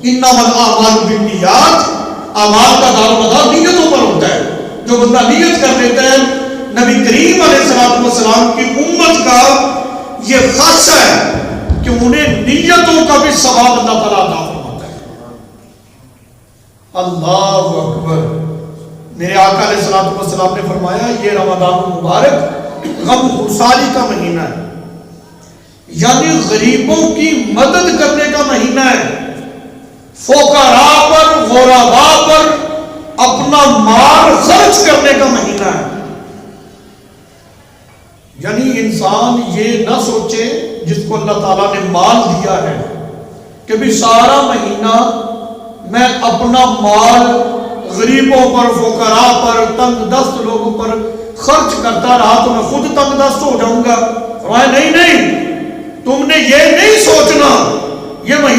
انما الاعمال بالنیات، اعمال کا دار و مدار نیتوں پر ہوتا ہے. جو بندہ نیت کر لیتا ہے، نبی کریم علیہ الصلوۃ والسلام کی امت کا یہ خاصہ ہے کہ انہیں نیتوں کا بھی ثواب اللہ تعالیٰ عطا فرماتا ہے. اللہ اکبر. میرے آقا علیہ الصلوۃ والسلام نے فرمایا یہ رمضان المبارک غم خساری کا مہینہ ہے، یعنی غریبوں کی مدد کرنے کا مہینہ ہے، فقراء پر غرباء پر اپنا مال خرچ کرنے کا مہینہ ہے. یعنی انسان یہ نہ سوچے جس کو اللہ تعالیٰ نے مال دیا ہے کہ بھی سارا مہینہ میں اپنا مال غریبوں پر، فقراء پر، تنگ دست لوگوں پر خرچ کرتا رہا تو میں خود تنگ دست ہو جاؤں گا. نہیں نہیں، تم نے یہ نہیں سوچنا یہ مہینہ